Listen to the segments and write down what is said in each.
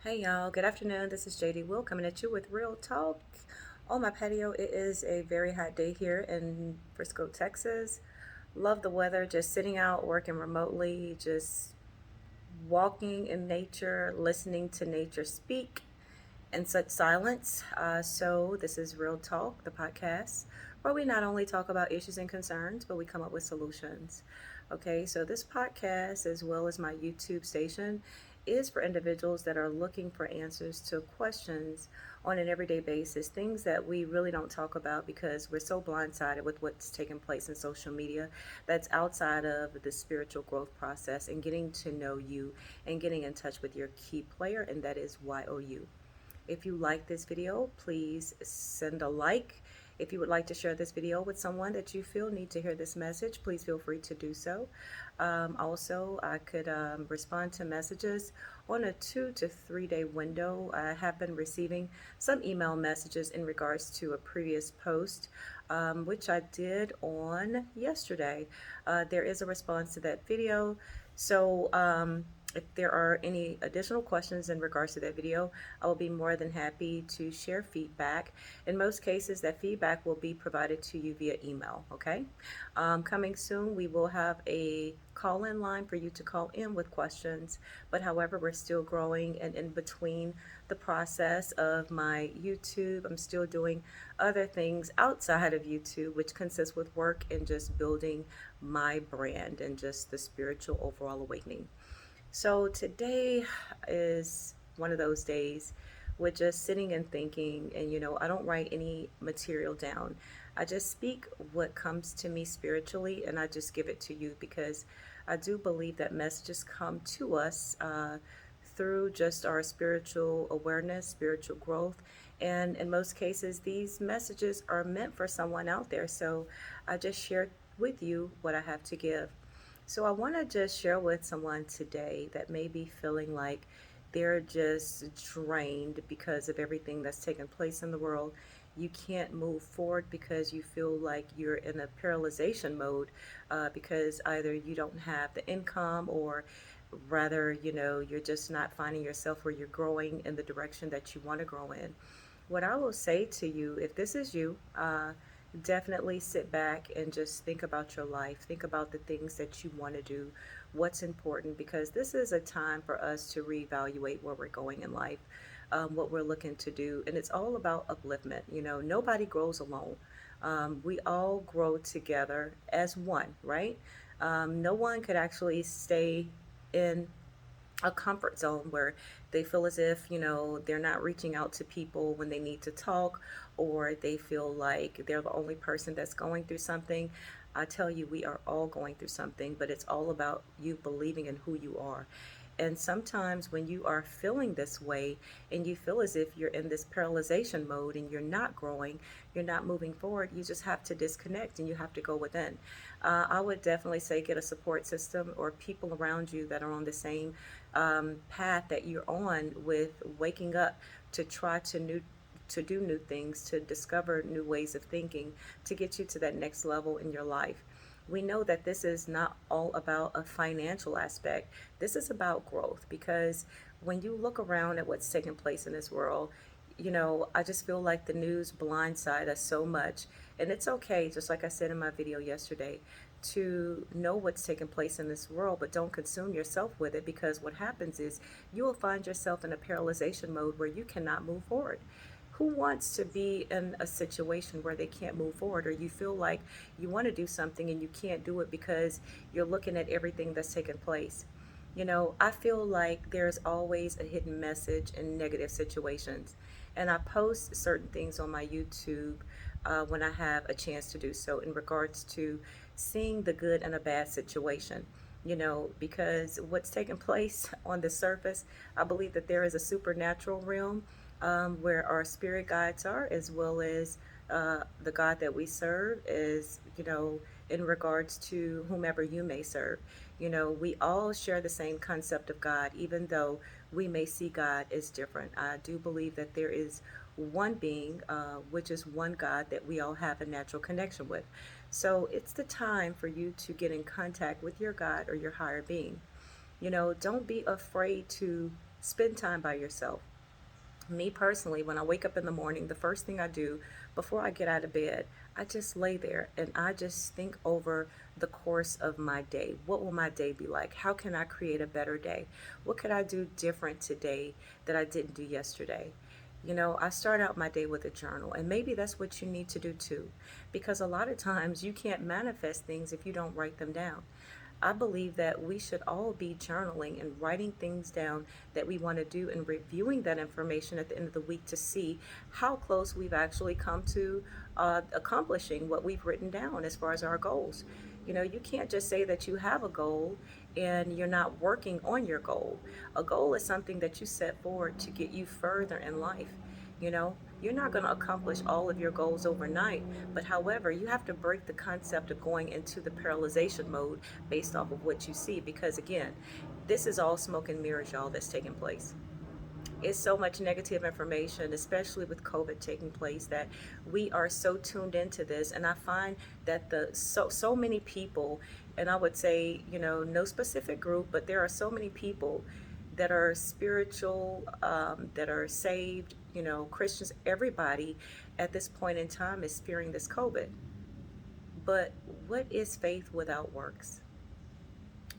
Hey y'all, good afternoon. This is JD Will coming at you with Real Talk. On my patio, it is a very hot day here in Frisco, Texas. Love the weather, just sitting out, working remotely, just walking in nature, listening to nature speak in such silence. This is Real Talk, the podcast, where we not only talk about issues and concerns, but we come up with solutions. Okay, so this podcast, as well as my YouTube station, is for individuals that are looking for answers to questions on an everyday basis, things that we really don't talk about because we're so blindsided with what's taking place in social media that's outside of the spiritual growth process and getting to know you and getting in touch with your key player, and that is YOU. If you like this video, please send a like. If you would like to share this video with someone that you feel need to hear this message, please feel free to do so. Also, I could respond to messages on a 2 to 3 day window. I have been receiving some email messages in regards to a previous post, which I did on yesterday. There is a response to that video. If there are any additional questions in regards to that video, I will be more than happy to share feedback. In most cases, that feedback will be provided to you via email, okay? Coming soon, we will have a call in line for you to call in with questions. But however, we're still growing, and in between the process of my YouTube, I'm still doing other things outside of YouTube, which consists with work and just building my brand and just the spiritual overall awakening. So today is one of those days with just sitting and thinking, and I don't write any material down. I just speak what comes to me spiritually, and I just give it to you because I do believe that messages come to us through just our spiritual awareness, spiritual growth. And in most cases, these messages are meant for someone out there. So I just share with you what I have to give. So I want to just share with someone today that may be feeling like they're just drained because of everything that's taken place in the world. You can't move forward because you feel like you're in a paralyzation mode because either you don't have the income, or rather, you're just not finding yourself where you're growing in the direction that you want to grow in. What I will say to you, if this is you, definitely sit back and just think about your life. Think about the things that you want to do, what's important, because this is a time for us to reevaluate where we're going in life, what we're looking to do. And it's all about upliftment. Nobody grows alone. We all grow together as one, right? No one could actually stay in a comfort zone where they feel as if they're not reaching out to people when they need to talk, or they feel like they're the only person that's going through something. I tell you, we are all going through something, but it's all about you believing in who you are. And sometimes when you are feeling this way and you feel as if you're in this paralyzation mode and you're not growing, you're not moving forward, you just have to disconnect and you have to go within. I would definitely say get a support system or people around you that are on the same path that you're on, with waking up to try to do new things, to discover new ways of thinking, to get you to that next level in your life. We know that this is not all about a financial aspect. This is about growth, because when you look around at what's taking place in this world, I just feel like the news blindside us so much. And it's okay, just like I said in my video yesterday, to know what's taking place in this world, but don't consume yourself with it, because what happens is you will find yourself in a paralyzation mode where you cannot move forward. Who wants to be in a situation where they can't move forward, or you feel like you want to do something and you can't do it because you're looking at everything that's taken place? I feel like there's always a hidden message in negative situations. And I post certain things on my YouTube when I have a chance to do so, in regards to seeing the good in a bad situation. Because what's taking place on the surface, I believe that there is a supernatural realm where our spirit guides are, as well as the God that we serve is, in regards to whomever you may serve. We all share the same concept of God, even though we may see God as different. I do believe that there is one being, which is one God that we all have a natural connection with. So it's the time for you to get in contact with your God or your higher being. Don't be afraid to Spend time by yourself. Me personally, when I wake up in the morning, the first thing I do before I get out of bed, I just lay there and I just think over the course of my day. What will my day be like? How can I create a better day? What could I do different today that I didn't do yesterday? I start out my day with a journal, and maybe that's what you need to do too, because a lot of times you can't manifest things if you don't write them down. I believe that we should all be journaling and writing things down that we want to do and reviewing that information at the end of the week to see how close we've actually come to accomplishing what we've written down as far as our goals. You can't just say that you have a goal and you're not working on your goal. A goal is something that you set forward to get you further in life. You're not going to accomplish all of your goals overnight, but however, you have to break the concept of going into the paralyzation mode based off of what you see, because again, this is all smoke and mirrors, y'all, that's taking place. It's so much negative information, especially with COVID taking place, that we are so tuned into this. And I find that so many people, and I would say, no specific group, but there are so many people that are spiritual, that are saved, Christians, everybody at this point in time is fearing this COVID. But what is faith without works?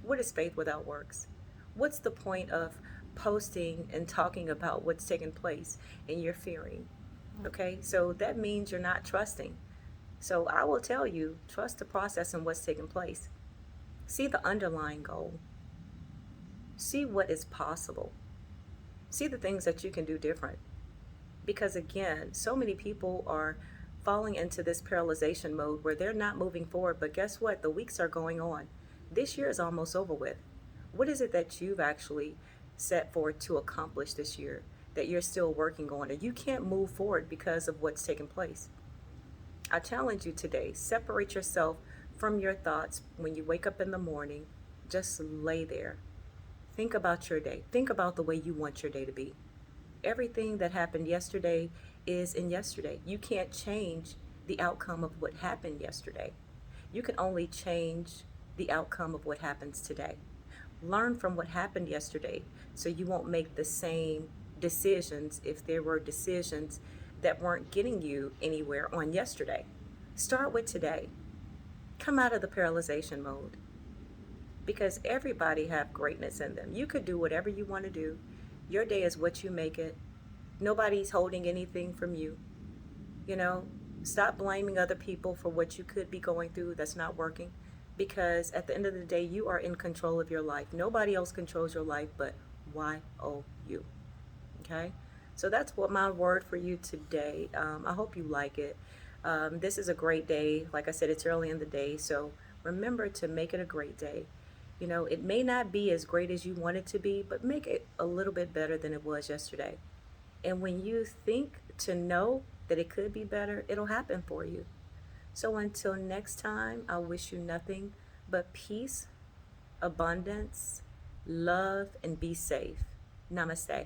What is faith without works? What's the point of posting and talking about what's taking place and you're fearing? Okay, so that means you're not trusting. So I will tell you, trust the process and what's taking place. See the underlying goal. See what is possible. See the things that you can do different. Because again, so many people are falling into this paralyzation mode where they're not moving forward. But guess what? The weeks are going on. This year is almost over with. What is it that you've actually set forward to accomplish this year that you're still working on, and you can't move forward because of what's taking place? I challenge you today, separate yourself from your thoughts when you wake up in the morning. Just lay there. Think about your day. Think about the way you want your day to be. Everything that happened yesterday is in yesterday. You can't change the outcome of what happened yesterday. You can only change the outcome of what happens today. Learn from what happened yesterday so you won't make the same decisions if there were decisions that weren't getting you anywhere on yesterday. Start with today. Come out of the paralyzation mode, because everybody have greatness in them. You could do whatever you want to do. Your day is what you make it. Nobody's holding anything from you. You know, Stop blaming other people for what you could be going through that's not working, because at the end of the day, you are in control of your life. Nobody else controls your life but you. Okay? So that's what my word for you today. I hope you like it. This is a great day. Like I said, it's early in the day, so remember to make it a great day. It may not be as great as you want it to be, but make it a little bit better than it was yesterday. And when you think to know that it could be better, it'll happen for you. So until next time, I wish you nothing but peace, abundance, love, and be safe. Namaste.